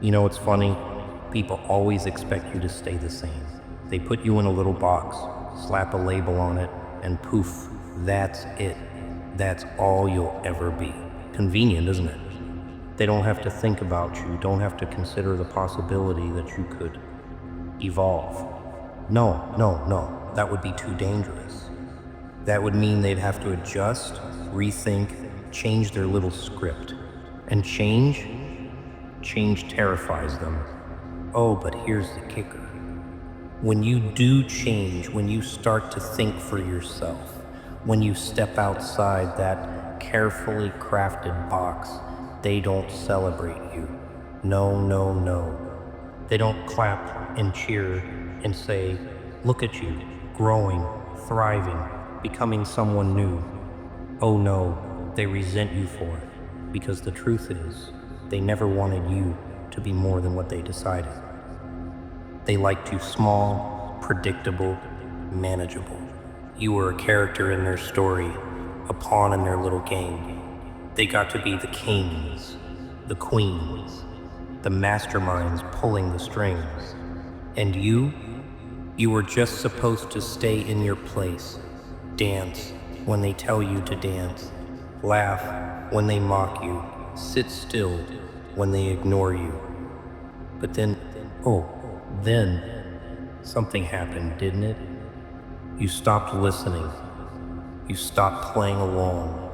You know, it's funny. People always expect you to stay the same. They put you in a little box, slap a label on it, and poof, that's it. That's all you'll ever be. Convenient, isn't it? They don't have to think about you, don't have to consider the possibility that you could evolve. No, no, no, that would be too dangerous. That would mean they'd have to adjust, rethink, change their little script. And change terrifies them. Oh, but here's the kicker. When you do change, when you start to think for yourself, when you step outside that carefully crafted box, they don't celebrate you. No, no, no. They don't clap and cheer and say, look at you, growing, thriving, becoming someone new. Oh no, they resent you for it, because the truth is, they never wanted you to be more than what they decided. They liked you small, predictable, manageable. You were a character in their story, a pawn in their little game. They got to be the kings, the queens, the masterminds pulling the strings. And you were just supposed to stay in your place, dance when they tell you to dance, laugh when they mock you, sit still when they ignore you. But then something happened, didn't it? You stopped listening. You stopped playing along.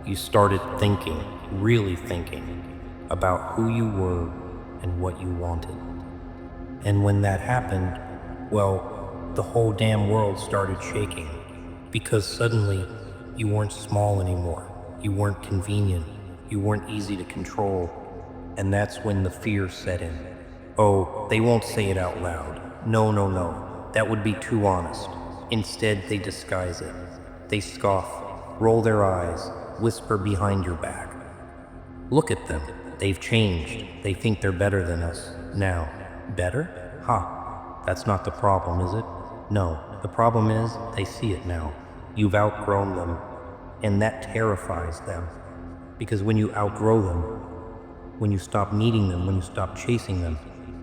You started thinking, really thinking, about who you were and what you wanted. And when that happened, well, the whole damn world started shaking. Because suddenly, you weren't small anymore. You weren't convenient. You weren't easy to control. And that's when the fear set in. Oh, they won't say it out loud. No, no, no. That would be too honest. Instead, they disguise it. They scoff, roll their eyes, whisper behind your back. Look at them. They've changed. They think they're better than us now. Better? Ha. That's not the problem, is it? No. The problem is, they see it now. You've outgrown them. And that terrifies them. Because when you outgrow them, when you stop needing them, when you stop chasing them,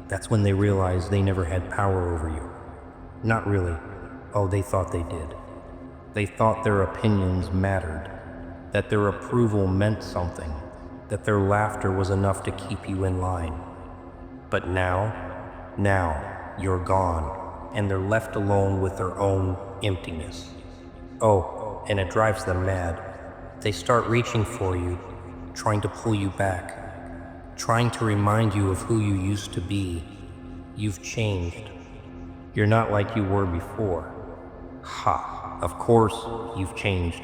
that's when they realize they never had power over you. Not really. Oh, they thought they did. They thought their opinions mattered, that their approval meant something, that their laughter was enough to keep you in line. But now, you're gone, and they're left alone with their own emptiness. Oh, and it drives them mad. They start reaching for you, trying to pull you back, trying to remind you of who you used to be. You've changed. You're not like you were before. Ha, of course you've changed.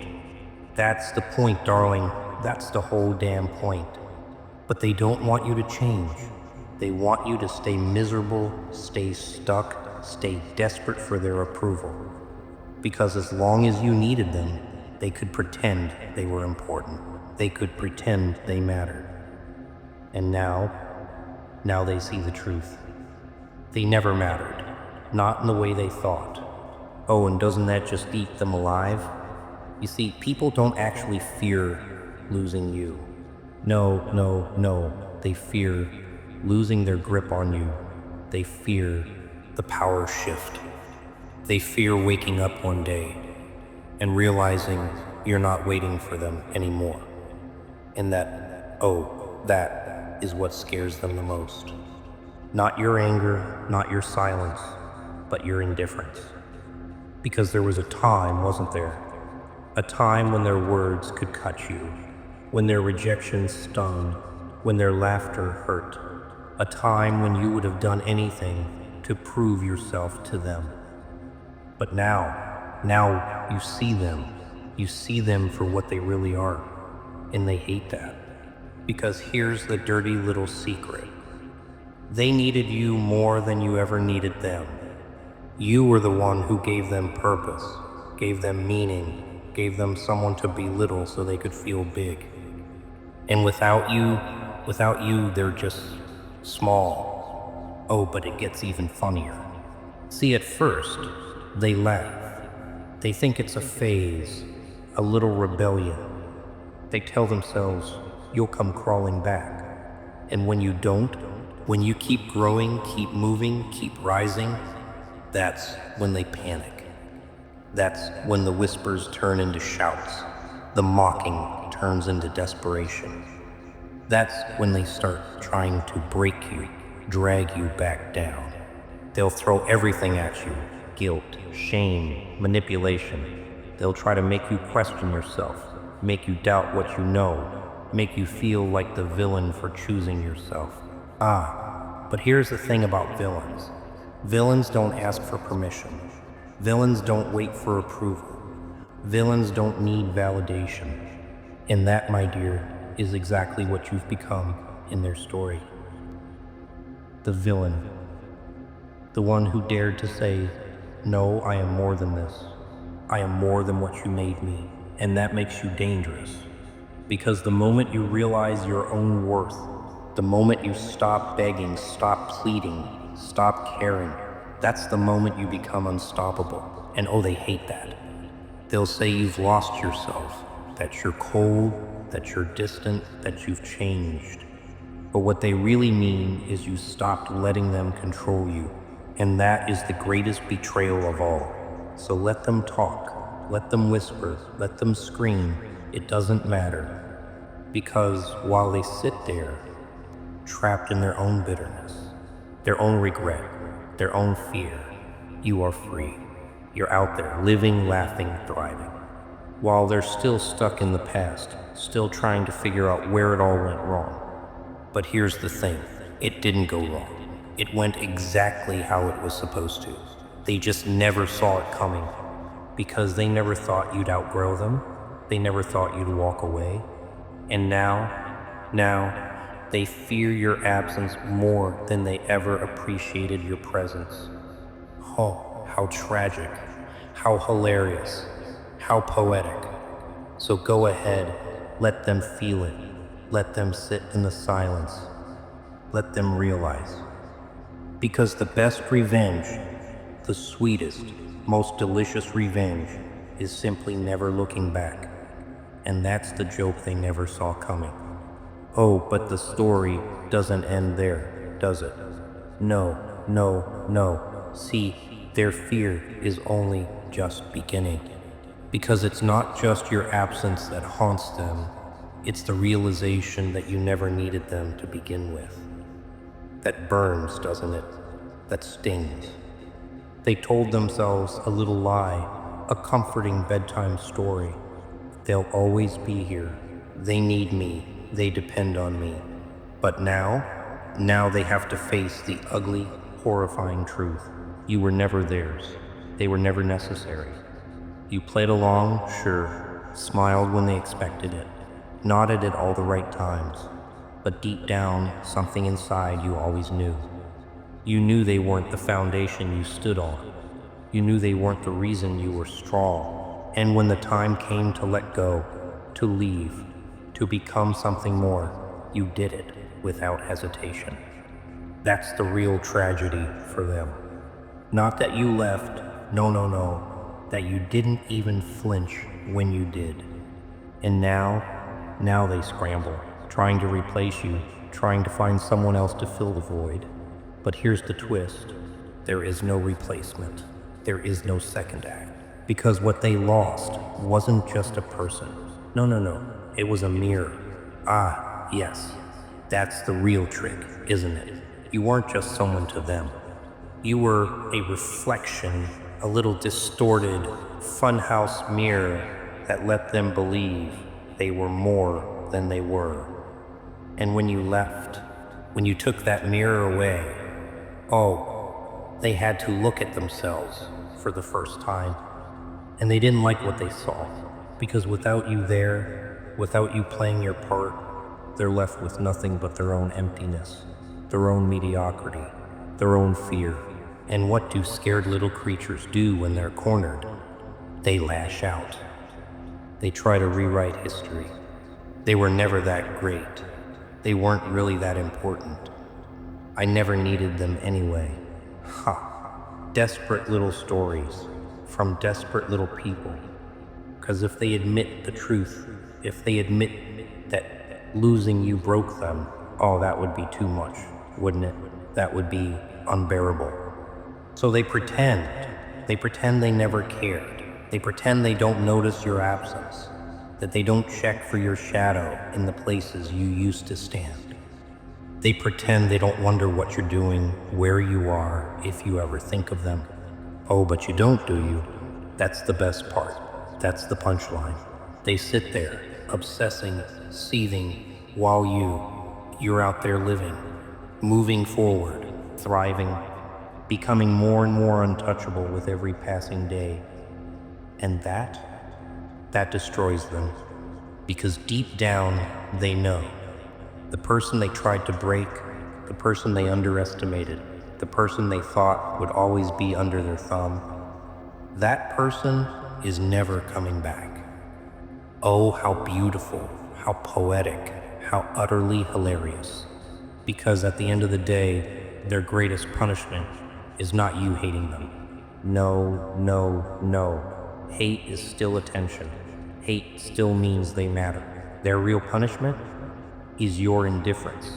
That's the point, darling. That's the whole damn point. But they don't want you to change. They want you to stay miserable, stay stuck, stay desperate for their approval. Because as long as you needed them, they could pretend they were important. They could pretend they mattered. And now they see the truth. They never mattered. Not in the way they thought. Oh, and doesn't that just eat them alive? You see, people don't actually fear losing you. No. They fear losing their grip on you. They fear the power shift. They fear waking up one day and realizing you're not waiting for them anymore. And that is what scares them the most. Not your anger, not your silence, but your indifference. Because there was a time, wasn't there? A time when their words could cut you, when their rejection stung, when their laughter hurt. A time when you would have done anything to prove yourself to them. But now you see them. You see them for what they really are. And they hate that. Because here's the dirty little secret. They needed you more than you ever needed them. You were the one who gave them purpose, gave them meaning, gave them someone to belittle so they could feel big. And without you, they're just small. Oh, but it gets even funnier. See, at first, they laugh. They think it's a phase, a little rebellion. They tell themselves, you'll come crawling back. And when you don't, When you keep growing, keep moving, keep rising, that's when they panic. That's when the whispers turn into shouts, the mocking turns into desperation. That's when they start trying to break you, drag you back down. They'll throw everything at you: guilt, shame, manipulation. They'll try to make you question yourself, make you doubt what you know, make you feel like the villain for choosing yourself. But here's the thing about villains: villains don't ask for permission, villains don't wait for approval, villains don't need validation. And that, my dear, is exactly what you've become in their story. The villain. The one who dared to say, "No, I am more than this. I am more than what you made me." And that makes you dangerous. Because the moment you realize your own worth, the moment you stop begging, stop pleading, stop caring, that's the moment you become unstoppable. And oh, they hate that. They'll say you've lost yourself, that you're cold, that you're distant, that you've changed. But what they really mean is you stopped letting them control you. And that is the greatest betrayal of all. So let them talk, let them whisper, let them scream. It doesn't matter. Because while they sit there, trapped in their own bitterness, their own regret, their own fear, you are free. You're out there, living, laughing, thriving. While they're still stuck in the past, still trying to figure out where it all went wrong. But here's the thing, it didn't go wrong. It went exactly how it was supposed to. They just never saw it coming, because they never thought you'd outgrow them. They never thought you'd walk away. And now, they fear your absence more than they ever appreciated your presence. Oh, how tragic, how hilarious, how poetic. So go ahead, let them feel it. Let them sit in the silence. Let them realize. Because the best revenge, the sweetest, most delicious revenge, is simply never looking back. And that's the joke they never saw coming. Oh, but the story doesn't end there, does it? No, no, no. See, their fear is only just beginning. Because it's not just your absence that haunts them, it's the realization that you never needed them to begin with. That burns, doesn't it? That stings. They told themselves a little lie, a comforting bedtime story. They'll always be here. They need me. They depend on me. But now they have to face the ugly, horrifying truth. You were never theirs. They were never necessary. You played along, sure, smiled when they expected it, nodded at all the right times. But deep down, something inside you always knew. You knew they weren't the foundation you stood on. You knew they weren't the reason you were strong. And when the time came to let go, to leave, to become something more, you did it without hesitation. That's the real tragedy for them. Not that you left, no, that you didn't even flinch when you did. And now they scramble, trying to replace you, trying to find someone else to fill the void. But here's the twist. There is no replacement. There is no second act. Because what they lost wasn't just a person. No. It was a mirror. Ah, yes. That's the real trick, isn't it? You weren't just someone to them. You were a reflection, a little distorted, funhouse mirror that let them believe they were more than they were. And when you left, when you took that mirror away, oh, they had to look at themselves for the first time. And they didn't like what they saw, because without you there, without you playing your part, they're left with nothing but their own emptiness, their own mediocrity, their own fear. And what do scared little creatures do when they're cornered? They lash out. They try to rewrite history. They were never that great. They weren't really that important. I never needed them anyway. Desperate little stories from desperate little people. Because if they admit the truth, if they admit that losing you broke them, oh, that would be too much. wouldn't it? That would be unbearable. So they pretend. They pretend they never cared. They pretend they don't notice your absence, that they don't check for your shadow in the places you used to stand. They pretend they don't wonder what you're doing, where you are, if you ever think of them. Oh, but you don't, do you? That's the best part. That's the punchline. They sit there, obsessing, seething, while you're out there living, moving forward, thriving, becoming more and more untouchable with every passing day. And that destroys them. Because deep down, they know. The person they tried to break, the person they underestimated, the person they thought would always be under their thumb, that person is never coming back. Oh, how beautiful, how poetic, how utterly hilarious. Because at the end of the day, their greatest punishment is not you hating them. No, no, no. Hate is still attention. Hate still means they matter. Their real punishment is your indifference.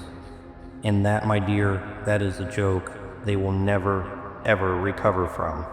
And that, my dear, that is a joke they will never, ever recover from.